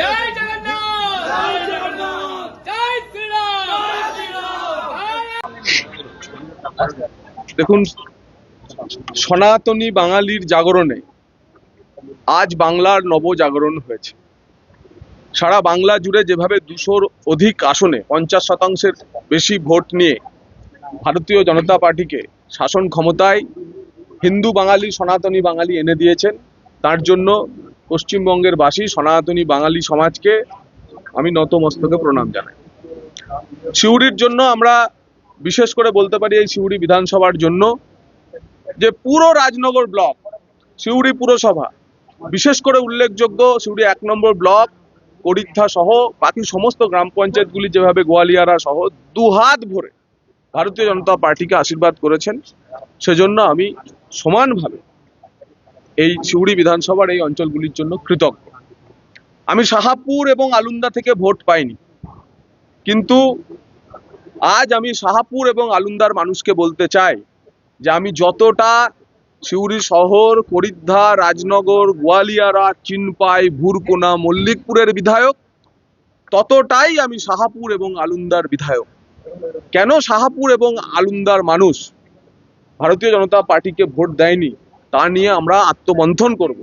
জয় জগন্নাথ জয় জগন্নাথ জয় শ্রীরাম। দেখুন, সনাতনী বাঙালির জাগরণে আজ বাংলার নবজাগরণ হয়েছে। সারা বাংলা জুড়ে যেভাবে 200-র অধিক আসনে 50% বেশি ভোট নিয়ে ভারতীয় জনতা পার্টিকে শাসন ক্ষমতায় হিন্দু বাঙালি সনাতনী বাঙালি এনে দিয়েছেন, তার জন্য পশ্চিমবঙ্গের বাসী সনাতনী বাঙালি সমাজকে আমি নতমস্তকে প্রণাম জানাই। সিউড়ির জন্য আমরা বিশেষ করে বলতে পারি, এই সিউড়ি বিধানসভার জন্য যে পুরো রাজনগর ব্লক, সিউড়ি পুরসভা, বিশেষ করে উল্লেখযোগ্য সিউড়ি 1 নম্বর ব্লক, করিদ্ধা সহ বাকি সমস্ত গ্রাম পঞ্চায়েতগুলি যেভাবে গোয়ালিয়ারা সহ দুহাত ভরে ভারতীয় জনতা পার্টিকে আশীর্বাদ করেছেন, সেজন্য আমি সমানভাবে এই সিউড়ি বিধানসভার এই অঞ্চলগুলির জন্য কৃতজ্ঞ। আমি শাহাপুর এবং আলুন্দা থেকে ভোট পাইনি, কিন্তু আজ আমি শাহাপুর এবং আলুন্দার মানুষকে বলতে চাই যে আমি যতটা সিউড়ি শহর, করিদ্ধা, রাজনগর, গোয়ালিয়ারা, চিনপাই, ভুরকোনা, মল্লিকপুরের বিধায়ক, ততটাই আমি শাহাপুর এবং আলুন্দার বিধায়ক। কেন শাহাপুর এবং আলুন্দার মানুষ ভারতীয় জনতা পার্টিকে ভোট দেয়নি তা নিয়ে আমরা আত্মমন্থন করব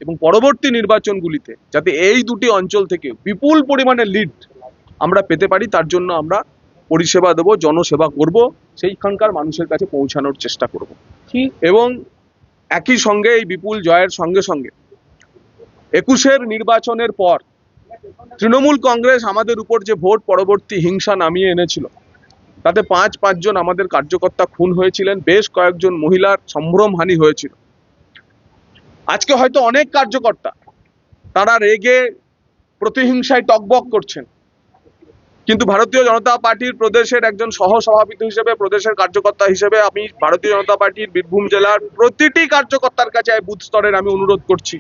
এবং পরবর্তী নির্বাচনগুলিতে যাতে এই দুটি অঞ্চল থেকে বিপুল পরিমাণে লিড আমরা পেতে পারি, তার জন্য আমরা পরিষেবা দেব, জনসেবা করব, সেইখানকার মানুষের কাছে পৌঁছানোর চেষ্টা করব। এবং একই সঙ্গে এই বিপুল জয়ের সঙ্গে সঙ্গে 21-এর নির্বাচনের পর তৃণমূল কংগ্রেস আমাদের উপর যে ভোট পরবর্তী হিংসা নামিয়ে এনেছিল, তাতে 5 জন আমাদের কার্যকর্তা খুন হয়েছিলেন, বেশ কয়েকজন মহিলার সম্ভ্রমহানি হয়েছিল। আজকে হয়তো অনেক কার্যকর্তা তারা রেগে প্রতিহিংসায় টকবক করছেন, কিন্তু ভারতীয় জনতা পার্টির প্রদেশের একজন সহসভাপতি হিসেবে, প্রদেশের কার্যকর্তা হিসেবে আমি ভারতীয় জনতা পার্টির বীরভূম জেলার প্রতিটি কার্যকর্তার কাছে বুথ স্তরের আমি অনুরোধ করছি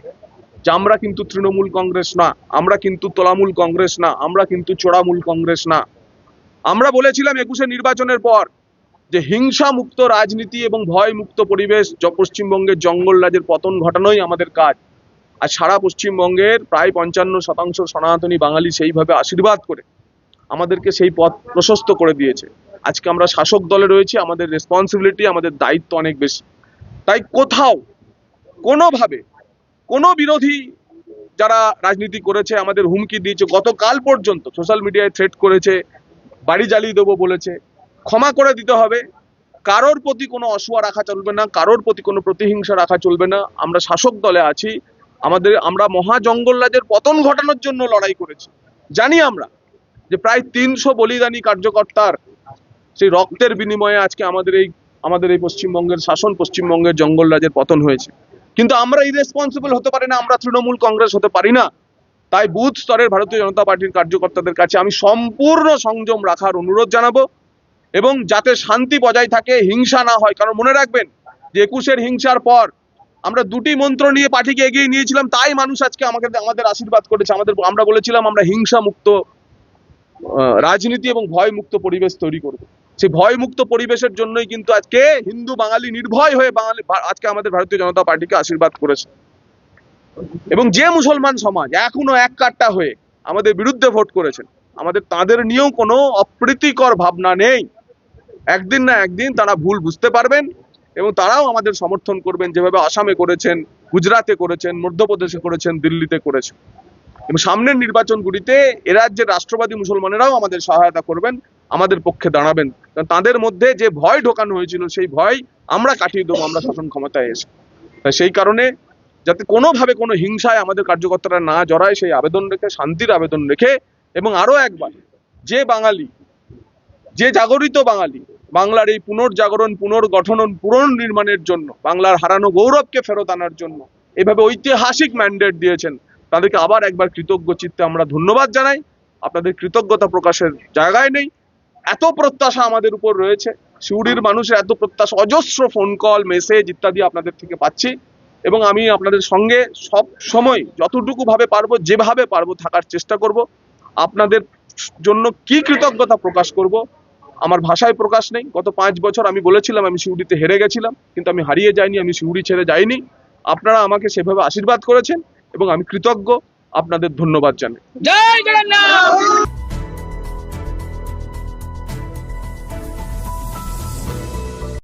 যে আমরা কিন্তু তৃণমূল কংগ্রেস না, আমরা কিন্তু তোলামূল কংগ্রেস না, আমরা কিন্তু চোরামূল কংগ্রেস না। আমরা বলেছিলাম 21-এ নির্বাচনের পর যে হিংসা মুক্ত রাজনীতি এবং ভয় মুক্ত পরিবেশ পশ্চিমবঙ্গের জঙ্গল রাজের পতন ঘটানোই আমাদের কাজ। আর সারা পশ্চিমবঙ্গের প্রায় 55% সনাতনী বাঙালি সেইভাবে আশীর্বাদ করে আমাদেরকে সেই পথ প্রশস্ত করে দিয়েছে। আজকে আমরা শাসক দলে রয়েছি, আমাদের রেসপন্সিবিলিটি, আমাদের দায়িত্ব অনেক বেশি। তাই কোথাও কোনোভাবে কোনো বিরোধী যারা রাজনীতি করেছে আমাদের হুমকি দিয়েছে, গতকাল পর্যন্ত সোশ্যাল মিডিয়ায় থ্রেট করেছে, বাড়ি জ্বালিয়ে দেবো বলেছে, ক্ষমা করে দিতে হবে। কারোর প্রতি কোনো অসুয়া রাখা চলবে না, কারোর প্রতি কোনো প্রতিহিংসা রাখা চলবে না। আমরা শাসক দলে আছি, আমরা মহা জঙ্গলরাজের পতন ঘটানোর জন্য লড়াই করেছি। জানি আমরা যে প্রায় 300 বলিদানী কার্যকর্তার সেই রক্তের বিনিময়ে আজকে আমাদের এই পশ্চিমবঙ্গের শাসন, পশ্চিমবঙ্গের জঙ্গলরাজের পতন হয়েছে। কিন্তু আমরা ইরেসপন্সিবল হতে পারি না, আমরা তৃণমূল কংগ্রেস হতে পারি না। তাই বুথ স্তরের ভারতীয় জনতা পার্টির কার্যকর্তাদের কাছে আমি সম্পূর্ণ সংযম রাখার অনুরোধ জানাবো এবং যাতে শান্তি বজায় থাকে, হিংসা না হয়। কারণ মনে রাখবেন যে 21-এর হিংসার পর আমরা দুটি মন্ত্র নিয়ে পার্টিকে এগিয়ে নিয়েছিলাম, তাই মানুষ আজকে আমাদের আশীর্বাদ করেছে। আমরা বলেছিলাম আমরা হিংসা মুক্ত রাজনীতি এবং ভয় মুক্ত পরিবেশ তৈরি করব। সেই ভয় মুক্ত পরিবেশের জন্যই কিন্তু আজকে হিন্দু বাঙালি নির্ভয় হয়ে আজকে আমাদের ভারতীয় জনতা পার্টিকে আশীর্বাদ করেছে। এবং যে মুসলমান সমাজ এখনো এক কাট্টা হয়ে আমাদের বিরুদ্ধে ভোট করেছেন, তাদের নিয়েও কোনো অপ্রীতিকর ভাবনা নেই। একদিন না একদিন তারা ভুল বুঝতে পারবেন এবং তারাও আমাদের সমর্থন করবেন, যেভাবে আসামে করেছেন, গুজরাটে করেছেন, মধ্যপ্রদেশে করেছেন, দিল্লিতে করেছেন। এবং সামনের নির্বাচনগুলিতে এ রাজ্যের রাষ্ট্রবাদী মুসলমানেরাও আমাদের সহায়তা করবেন, আমাদের পক্ষে দাঁড়াবেন। কারণ তাদের মধ্যে যে ভয় ঢোকানো হয়েছিল, সেই ভয় আমরা কাটিয়ে দেবো আমরা শাসন ক্ষমতায় এসে। তাই সেই কারণে যাতে কোনোভাবে কোনো হিংসায় আমাদের কার্যকর্তারা না জড়ায়, সেই আবেদন রেখে, শান্তির আবেদন রেখে, এবং আরো একবার যে বাঙালি, যে জাগরিত বাঙালি বাংলার এই পুনর্জাগরণ, পুনর্গঠন, পুনর্নির্মাণের জন্য, বাংলার হারানো গৌরবকে ফেরত আনার জন্য এভাবে ঐতিহাসিক ম্যান্ডেট দিয়েছেন, তাদেরকে আবার একবার কৃতজ্ঞ চিত্তে আমরা ধন্যবাদ জানাই। আপনাদের কৃতজ্ঞতা প্রকাশের জায়গায় নেই। এত প্রত্যাশা আমাদের উপর রয়েছে, সিউড়ির মানুষের এত প্রত্যাশা, অজস্র ফোন কল, মেসেজ ইত্যাদি আপনাদের থেকে পাচ্ছি এবং আমি আপনাদের সঙ্গে সব সময় যতটুকু ভাবে পারবো, যেভাবে পারবো থাকার চেষ্টা করব। আপনাদের জন্য কি কৃতজ্ঞতা প্রকাশ করব আমার ভাষায় প্রকাশ নেই। গত 5 বছর আমি বলেছিলাম আমি সিউড়িতে হেরে গেছিলাম, কিন্তু আমি হারিয়ে যাইনি, আমি সিউড়ি ছেড়ে যাইনি। আপনারা আমাকে সেভাবে আশীর্বাদ করেছেন এবং আমি কৃতজ্ঞ। আপনাদের ধন্যবাদ জানাই। জয় জগন্নাথ।